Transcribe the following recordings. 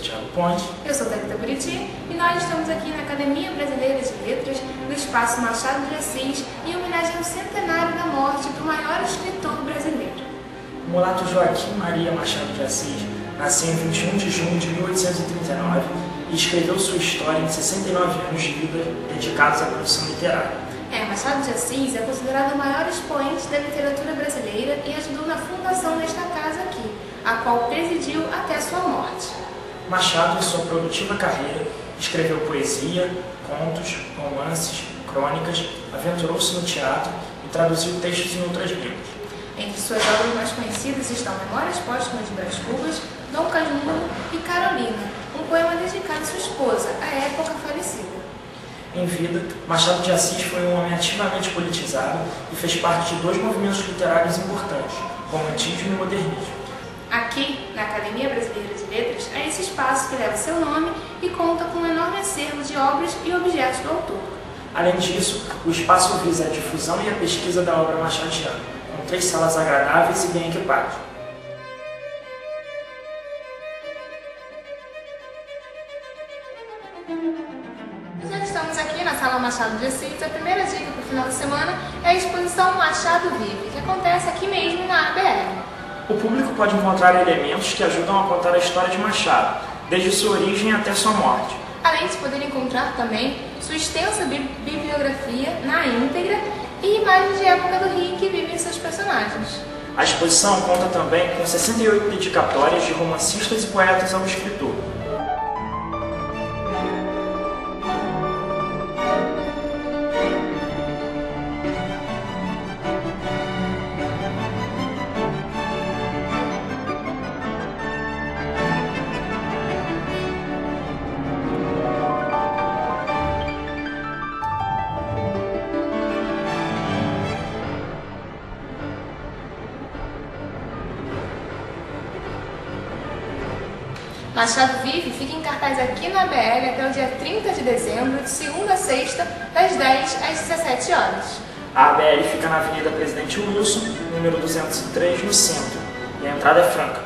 Thiago Ponte. Eu sou Thalita Buriti e nós estamos aqui na Academia Brasileira de Letras, no Espaço Machado de Assis, em homenagem ao centenário da morte do maior escritor brasileiro. O mulato Joaquim Maria Machado de Assis nasceu em 21 de junho de 1839 e escreveu sua história em 69 anos de vida dedicados à produção literária. Machado de Assis é considerado o maior expoente da literatura brasileira e ajudou na fundação desta casa aqui, a qual presidiu até sua morte. Machado, em sua produtiva carreira, escreveu poesia, contos, romances, crônicas, aventurou-se no teatro e traduziu textos em outras línguas. Entre suas obras mais conhecidas estão Memórias Póstumas de Brás Cubas, Dom Casmurro e Carolina, um poema dedicado à sua esposa, à época falecida. Em vida, Machado de Assis foi um homem ativamente politizado e fez parte de dois movimentos literários importantes, romantismo e modernismo. Aqui, na Academia Brasileira de Letras, há esse espaço que leva seu nome e conta com um enorme acervo de obras e objetos do autor. Além disso, o espaço visa a difusão e a pesquisa da obra machadiana, com 3 salas agradáveis e bem equipadas. Já que estamos aqui na Sala Machado de Assis, a primeira dica para o final de semana é a exposição Machado Vive, que acontece aqui mesmo na ABL. O público pode encontrar elementos que ajudam a contar a história de Machado, desde sua origem até sua morte. Além de poder encontrar também sua extensa bibliografia na íntegra e imagens de época do Rio que vivem seus personagens. A exposição conta também com 68 dedicatórias de romancistas e poetas ao escritor. Machado Vive fica em cartaz aqui na ABL até o dia 30 de dezembro, de segunda a sexta, das 10 às 17 horas. A ABL fica na Avenida Presidente Wilson, número 203, no centro, e a entrada é franca.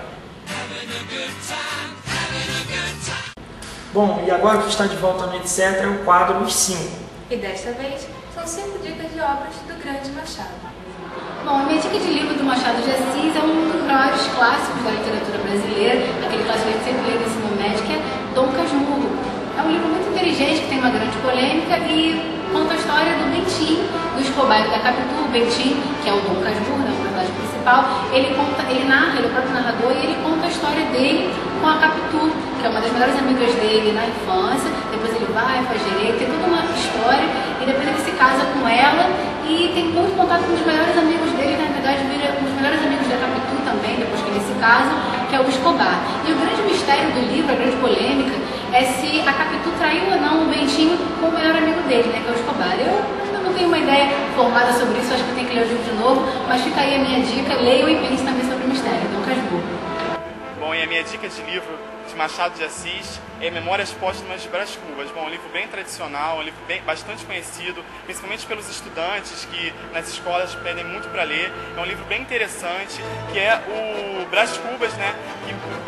Bom, e agora que está de volta no Etc. é o quadro Os 5. E desta vez, são 5 dicas de obras do grande Machado. Bom, a minha dica de livro do Machado de Assis é um dos maiores clássicos da literatura brasileira, aquele clássico que a gente sempre lê no ensino médio, que é Dom Casmurro. É um livro muito inteligente, que tem uma grande polêmica e conta a história do Bentinho, do Escobar da Capitu. O Bentinho, que é o Dom Casmurro, né, o personagem principal, ele narra, ele é o próprio narrador, e ele conta a história dele com a Capitu, que é uma das melhores amigas dele na infância. Depois ele vai, faz direito, tem toda uma história, e depois ele se casa com ela e tem muito contato com os melhores amigos dele, na verdade vira um dos melhores amigos da Capitu também, depois que eles se casam, que é o Escobar. E o grande mistério do livro, a grande polêmica, é se a Capitu traiu ou não o Bentinho com o melhor amigo dele, né, que é o Escobar. Eu ainda não tenho uma ideia formada sobre isso, acho que eu tenho que ler o livro de novo, mas fica aí a minha dica, leiam e pensem também sobre o mistério, Dom Casmurro. Bom, e a minha dica de livro de Machado de Assis é Memórias Póstumas de Brás Cubas. Bom, um livro bem tradicional, um livro bastante conhecido, principalmente pelos estudantes que nas escolas pedem muito para ler. É um livro bem interessante, que é o Brás Cubas, né,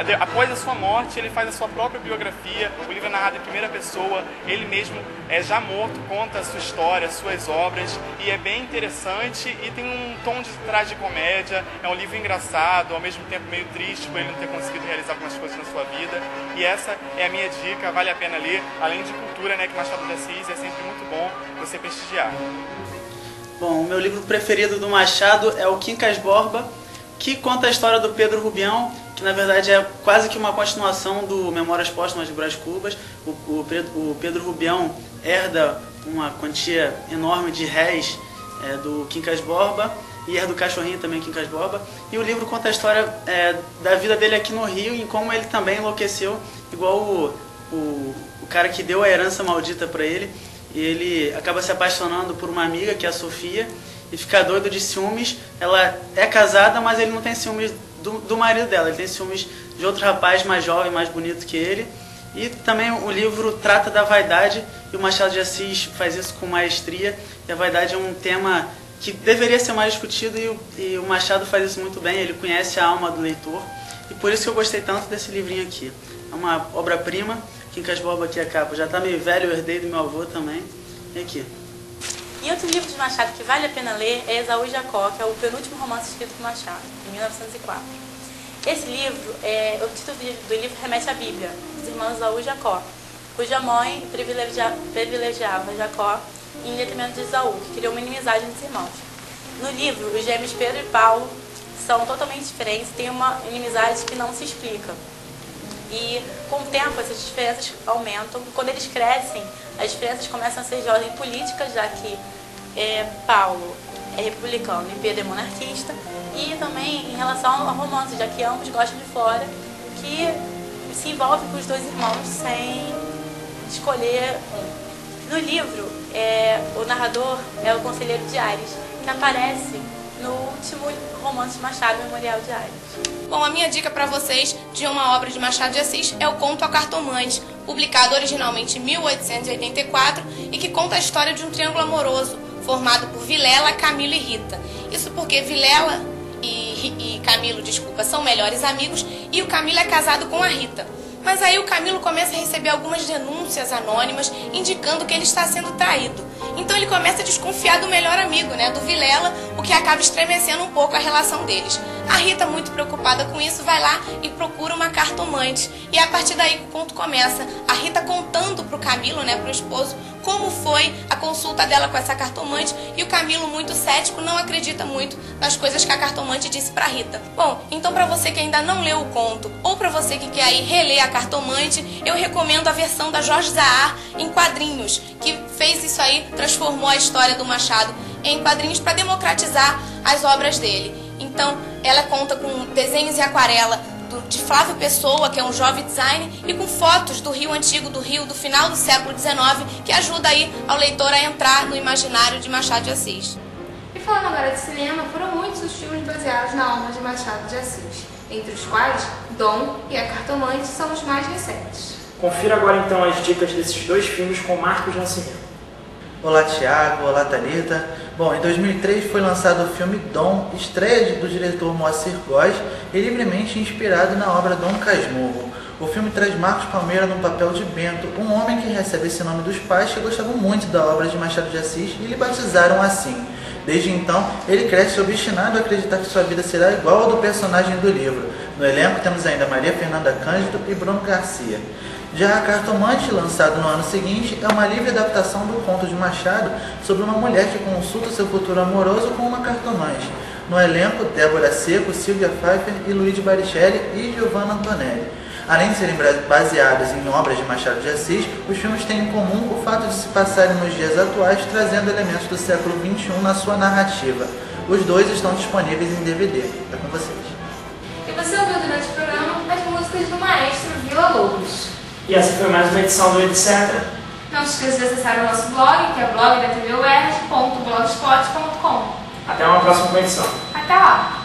que após a sua morte ele faz a sua própria biografia. O livro é narrado em primeira pessoa, ele mesmo já morto conta a sua história, as suas obras, e é bem interessante e tem um tom de tragicomédia. É um livro engraçado, ao mesmo tempo meio triste por ele não ter conseguido realizar algumas coisas na sua vida. E essa é a minha dica, vale a pena ler, além de cultura, né, que Machado de Assis é sempre muito bom você prestigiar. Bom, o meu livro preferido do Machado é o Quincas Borba, que conta a história do Pedro Rubião, que na verdade é quase que uma continuação do Memórias Póstumas de Brás Cubas. O Pedro Rubião herda uma quantia enorme de réis do Quincas Borba, e herda do cachorrinho também, Quincas Borba. E o livro conta a história da vida dele aqui no Rio, e como ele também enlouqueceu, igual o cara que deu a herança maldita para ele. E ele acaba se apaixonando por uma amiga, que é a Sofia, e fica doido de ciúmes. Ela é casada, mas ele não tem ciúmes do marido dela, ele tem ciúmes de outro rapaz mais jovem, mais bonito que ele. E também o livro trata da vaidade, e o Machado de Assis faz isso com maestria. E a vaidade é um tema que deveria ser mais discutido, e o Machado faz isso muito bem. Ele conhece a alma do leitor, e por isso que eu gostei tanto desse livrinho aqui. é uma obra-prima. Quincas Borba aqui a capa, já está meio velho, eu herdei do meu avô também. E aqui. E outro livro de Machado que vale a pena ler é Esaú e Jacó, que é o penúltimo romance escrito por Machado, em 1904. Esse livro, o título do livro remete à Bíblia, dos irmãos Esaú e Jacó, cuja mãe privilegiava Jacó em detrimento de Esaú, que criou uma inimizade entre os irmãos. No livro, os gêmeos Pedro e Paulo são totalmente diferentes, têm uma inimizade que não se explica. E com o tempo essas diferenças aumentam. Quando eles crescem, as diferenças começam a ser de ordem política, já que Paulo é republicano e Pedro é monarquista. E também em relação ao romance, já que ambos gostam de Flora, que se envolve com os dois irmãos sem escolher um. No livro, o narrador é o conselheiro de Ares, que aparece no último romance de Machado, Memorial de Ares. Bom, a minha dica para vocês de uma obra de Machado de Assis é o conto A Cartomante, publicado originalmente em 1884 e que conta a história de um triângulo amoroso formado por Vilela, Camilo e Rita. Isso porque Vilela e Camilo, são melhores amigos e o Camilo é casado com a Rita. Mas aí o Camilo começa a receber algumas denúncias anônimas indicando que ele está sendo traído. Então ele começa a desconfiar do melhor amigo, do Vilela, o que acaba estremecendo um pouco a relação deles. A Rita, muito preocupada com isso, vai lá e procura uma cartomante. E é a partir daí que o conto começa. A Rita contando pro Camilo, pro esposo, como foi a consulta dela com essa cartomante. E o Camilo, muito cético, não acredita muito nas coisas que a cartomante disse pra Rita. Bom, então pra você que ainda não leu o conto, ou pra você que quer aí reler a cartomante, eu recomendo a versão da Jorge Zahar em quadrinhos, que fez isso aí, transformou a história do Machado em quadrinhos para democratizar as obras dele. Então, ela conta com desenhos e aquarela de Flávio Pessoa, que é um jovem designer, e com fotos do Rio Antigo, do Rio do final do século XIX, que ajuda aí ao leitor a entrar no imaginário de Machado de Assis. E falando agora de cinema, foram muitos os filmes baseados na obra de Machado de Assis, entre os quais Dom e A Cartomante são os mais recentes. Confira agora então as dicas desses dois filmes com Marcos Nascimento. Olá Thiago, olá Thalita. Bom, em 2003 foi lançado o filme Dom, estreia do diretor Moacir Góes e livremente inspirado na obra Dom Casmurro. O filme traz Marcos Palmeira no papel de Bento, um homem que recebe esse nome dos pais que gostavam muito da obra de Machado de Assis e lhe batizaram assim. Desde então, ele cresce obstinado a acreditar que sua vida será igual ao do personagem do livro. No elenco temos ainda Maria Fernanda Cândido e Bruno Garcia. Já A Cartomante, lançado no ano seguinte, é uma livre adaptação do conto de Machado sobre uma mulher que consulta seu futuro amoroso com uma cartomante. No elenco, Débora Seco, Silvia Pfeiffer e Luigi Baricelli e Giovanna Antonelli. Além de serem baseados em obras de Machado de Assis, os filmes têm em comum o fato de se passarem nos dias atuais, trazendo elementos do século XXI na sua narrativa. Os dois estão disponíveis em DVD. É com vocês. E você ouviu durante o programa as músicas do maestro Vila Lobos. E essa foi mais uma edição do Etc. Não se esqueça de acessar o nosso blog, que é blog da TVUERJ.blogspot.com. Até uma próxima edição. Até lá!